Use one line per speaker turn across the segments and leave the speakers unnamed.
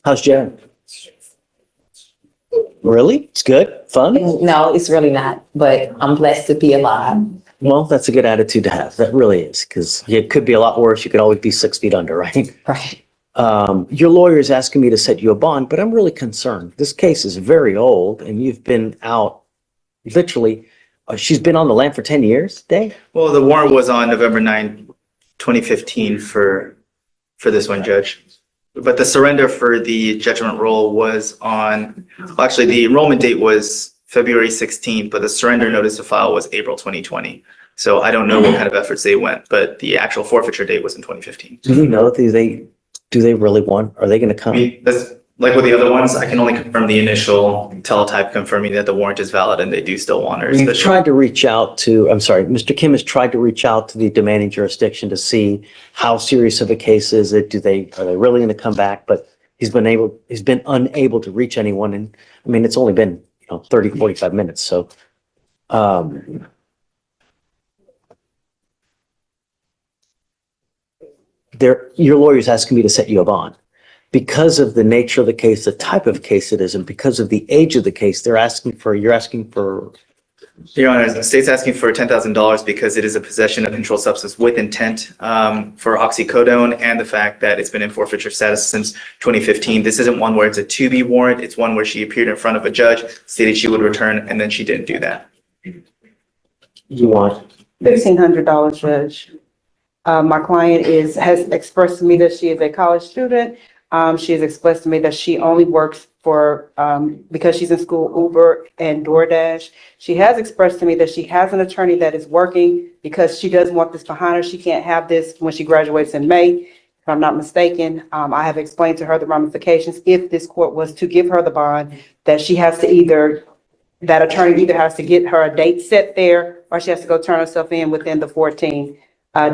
How's Jen? Really? It's good? Fun?
No, it's really not, but I'm blessed to be alive.
Well, that's a good attitude to have. That really is, because it could be a lot worse. You could always be 6 feet under, right?
Right.
Your lawyer is asking me to set you a bond, but I'm really concerned. This case is very old and you've been out literally, she's been on the lam for 10 years, Dave?
Well, the warrant was on November 9, 2015 for this one, Judge. But the surrender for the judgment roll was on, well, actually, the enrollment date was February 16th, but the surrender notice to file was April 2020. So I don't know what kind of efforts they went, but the actual forfeiture date was in 2015.
Do you know, do they really want, are they going to
I
come?
mean, that's, like with the other ones, I can only confirm the initial teletype confirming that the warrant is valid and they do still want her.
We've tried to reach out to, I'm sorry, Mr. Kim has tried to reach out to the demanding jurisdiction to see how serious of a case is it? Are they really going to come back? But he's been unable to reach anyone. And I mean, it's only been, 30, 45 minutes. So, your lawyer's asking me to set you a bond. Because of the nature of the case, the type of case it is, and because of the age of the case, you're asking for.
Your Honor, the state's asking for $10,000 because it is a possession of controlled substance with intent for oxycodone and the fact that it's been in forfeiture status since 2015. This isn't one where it's a to-be warrant. It's one where she appeared in front of a judge, stated she would return, and then she didn't do that.
You want
$1,500, Judge. My client has expressed to me that she is a college student. She has expressed to me that she only works for, because she's in school, Uber and DoorDash. She has expressed to me that she has an attorney that is working because she doesn't want this behind her. She can't have this when she graduates in May, if I'm not mistaken. I have explained to her the ramifications if this court was to give her the bond, that she has to that attorney either has to get her a date set there or she has to go turn herself in within the 14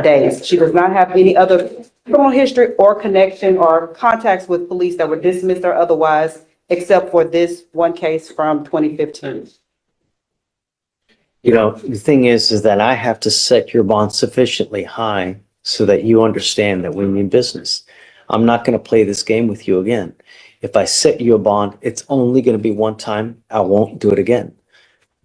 days. She does not have any other criminal history or connection or contacts with police that were dismissed or otherwise, except for this one case from 2015.
The thing is that I have to set your bond sufficiently high so that you understand that we mean business. I'm not going to play this game with you again. If I set you a bond, it's only going to be one time. I won't do it again.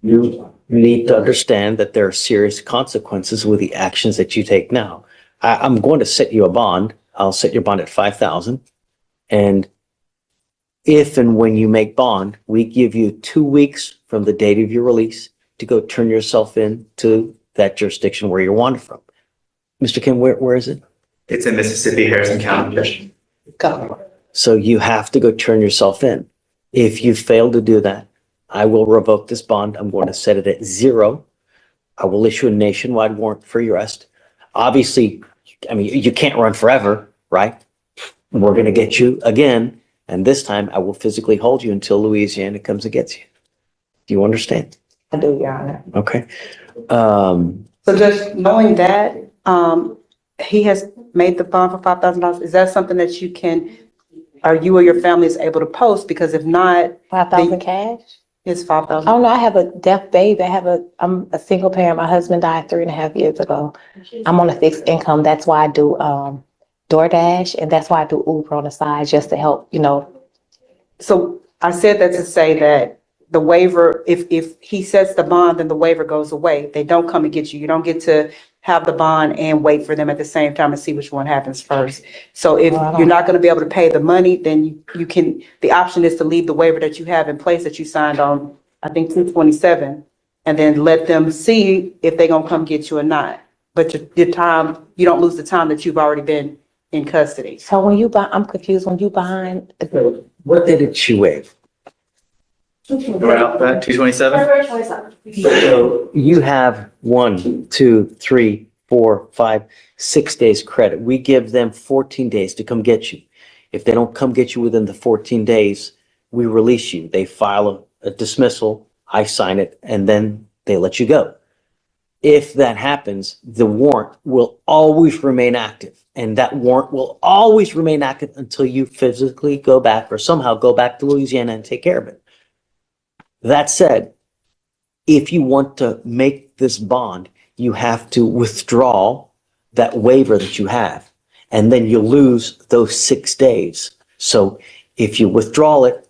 You need to understand that there are serious consequences with the actions that you take now. I'm going to set you a bond. I'll set your bond at $5,000. And if and when you make bond, we give you 2 weeks from the date of your release to go turn yourself in to that jurisdiction where you're wanted from. Mr. Kim, where is it?
It's in Mississippi, Harrison County.
Go.
So you have to go turn yourself in. If you fail to do that, I will revoke this bond. I'm going to set it at 0. I will issue a nationwide warrant for your arrest. Obviously, I mean, you can't run forever, right? We're going to get you again. And this time I will physically hold you until Louisiana comes and gets you. Do you understand?
I do, Your Honor.
Okay.
So just knowing that, he has made the bond for $5,000, is that something that you or your family is able to post? Because if not,
5,000 cash?
it's $5,000.
Oh, no, I have a deaf baby. I'm a single parent. My husband died 3.5 years ago. I'm on a fixed income. That's why I do, DoorDash, and that's why I do Uber on the side, just to help,
So I said that to say that the waiver, if he sets the bond, then the waiver goes away. They don't come and get you. You don't get to have the bond and wait for them at the same time and see which one happens first. So if you're not going to be able to pay the money, then you can, the option is to leave the waiver that you have in place that you signed on, I think 2/27, and then let them see if they're going to come get you or not. But your time, you don't lose the time that you've already been in custody.
So when you buy, I'm confused, when you behind,
What did she waive?
Right off the bat, 227?
So you have 1, 2, 3, 4, 5, 6 days credit. We give them 14 days to come get you. If they don't come get you within the 14 days, we release you. They file a dismissal, I sign it, and then they let you go. If that happens, the warrant will always remain active. And that warrant will always remain active until you physically go back or somehow go back to Louisiana and take care of it. That said, if you want to make this bond, you have to withdraw that waiver that you have, and then you lose those 6 days. So If you withdraw it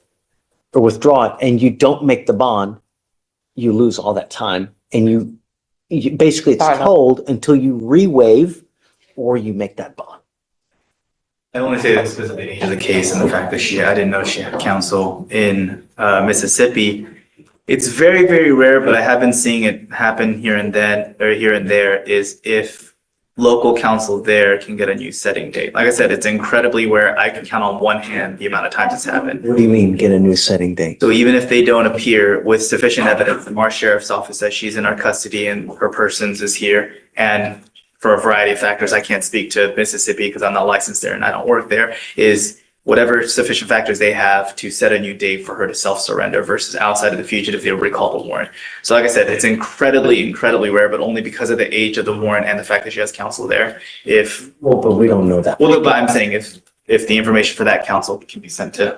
and you don't make the bond, you lose all that time and you basically it's
Sorry.
told until you re-waive or you make that bond.
I only say this because of the age of the case and the fact that I didn't know she had counsel in Mississippi. It's very, very rare, but I have been seeing it happen here and then, or here and there, is if local counsel there can get a new setting date. Like I said, it's incredibly rare. I can count on one hand the amount of times it's happened.
What do you mean, get a new setting date?
So even if they don't appear with sufficient evidence, the Marsh Sheriff's Office says she's in our custody and her persons is here. And for a variety of factors, I can't speak to Mississippi because I'm not licensed there and I don't work there, is whatever sufficient factors they have to set a new date for her to self-surrender versus outside of the fugitive, they'll recall the warrant. So like I said, it's incredibly, incredibly rare, but only because of the age of the warrant and the fact that she has counsel there.
Well, but we don't know that.
Well, but I'm saying if the information for that counsel can be sent to.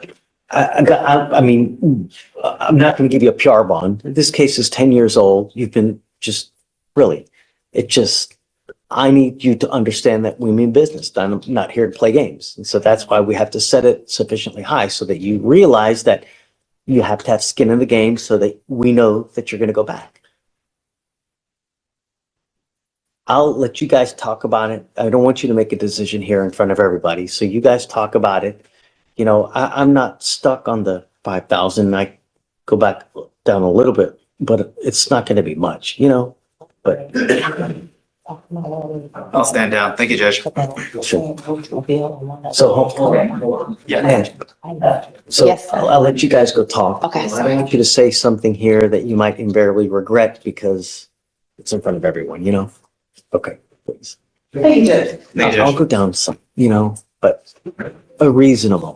I mean, I'm not going to give you a PR bond. This case is 10 years old. You've been I need you to understand that we mean business. I'm not here to play games. And so that's why we have to set it sufficiently high so that you realize that you have to have skin in the game so that we know that you're going to go back. I'll let you guys talk about it. I don't want you to make a decision here in front of everybody. So you guys talk about it. You know, I'm not stuck on the 5,000. I go back down a little bit, but it's not going to be much, you know, but.
I'll stand down. Thank you, Judge.
So,
Yeah.
So
Yes, sir.
I'll let you guys go talk.
Okay,
I
sir.
don't want you to say something here that you might invariably regret because it's in front of everyone, you know? Okay, please.
Thank you, Judge.
Thank you,
I'll
Judge.
go down some, you know, but a reasonable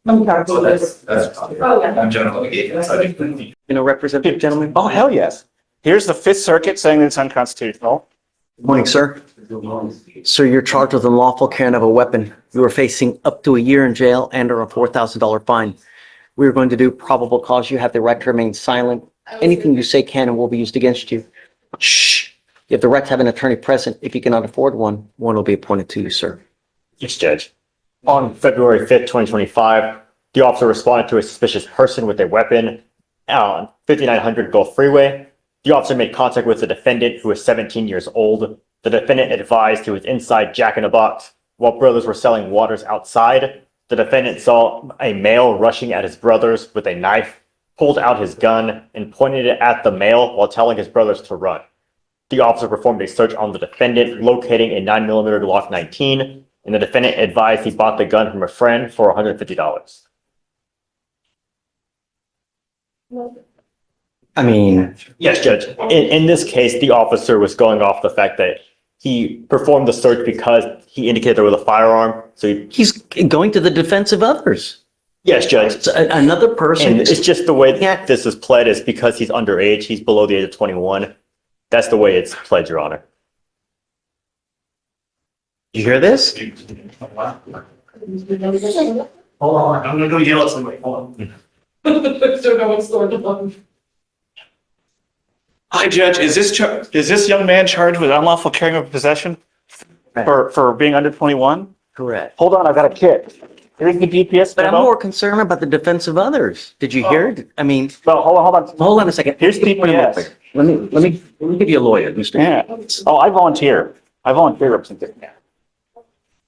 amount.
I'm sorry.
I'm General Litigation.
You know, Representative Gentleman?
Oh, hell yes. Here's the Fifth Circuit saying that it's unconstitutional.
Good morning, sir. Sir, you're charged with unlawful carrying of a weapon. You are facing up to a year in jail and or a $4,000 fine. We are going to do probable cause. You have the right to remain silent. Anything you say can and will be used against you. Shh. You have the right to have an attorney present. If you cannot afford one, one will be appointed to you, sir.
Yes, Judge. On February 5th, 2025, the officer responded to a suspicious person with a weapon on 5900 Gulf Freeway. The officer made contact with the defendant, who was 17 years old. The defendant advised he was inside Jack in a Box while brothers were selling waters outside. The defendant saw a male rushing at his brothers with a knife, pulled out his gun, and pointed it at the male while telling his brothers to run. The officer performed a search on the defendant, locating a 9mm Glock 19, and the defendant advised he bought the gun from a friend for $150.
I mean,
Yes, Judge. In this case, the officer was going off the fact that he performed the search because he indicated there was a firearm. So
he's going to the defense of others.
yes, Judge.
It's another person.
And it's just the way that this is pled is because he's underage. He's below the age of 21. That's the way it's pled, Your Honor.
You hear this?
Hold on, I'm gonna go yell at somebody. Hold on.
Hi, Judge. Is this young man charged with unlawful carrying of possession for being under 21?
Correct.
Hold on, I've got a kit. Here's the GPS
But I'm
memo.
more concerned about the defense of others. Did you hear it? I mean,
Well, hold on.
hold on a second.
Here's
Wait a minute.
GPS.
Let me give you a lawyer, Mr.
Yeah. Oh, I volunteer representation.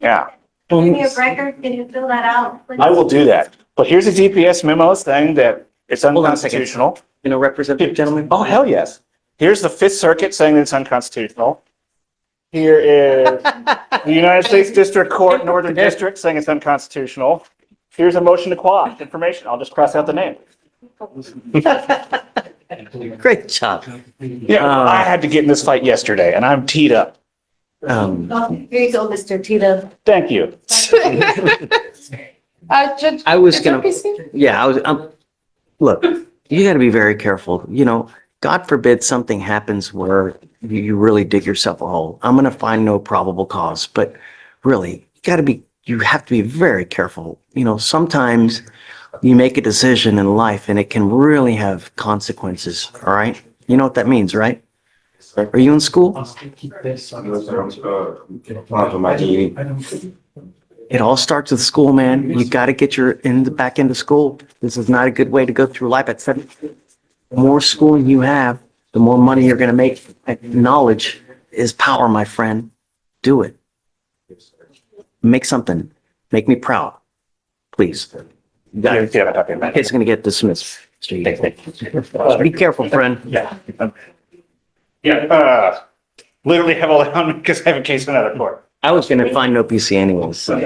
Yeah,
Give me a record, can you fill that out? please?
I will do that. But here's a GPS memo saying that it's
Hold on a second.
unconstitutional.
You know, Representative Gentleman?
Oh, hell yes. Here's the Fifth Circuit saying that it's unconstitutional. Here is the United States District Court, Northern District, saying it's unconstitutional. Here's a motion to quash information. I'll just cross out the name.
Great job.
Yeah, I had to get in this fight yesterday and I'm teed up.
Here you go, Mr. Tito.
Thank you.
Judge.
I was gonna, yeah, look, you gotta be very careful, you know, God forbid something happens where you really dig yourself a hole. I'm gonna find no probable cause, but really, you have to be very careful. You know, sometimes you make a decision in life and it can really have consequences, all right? You know what that means, right? Are you in school? It all starts with school, man. You got to get your in the back into school. This is not a good way to go through life at 17. The more schooling you have, the more money you're going to make. Knowledge is power, my friend. Do it. Make something. Make me proud. Please. You got it. It's going to get dismissed. Be careful, friend.
Yeah. Literally have all that on because I have a case in another court.
I was going to find no PC anyways. So.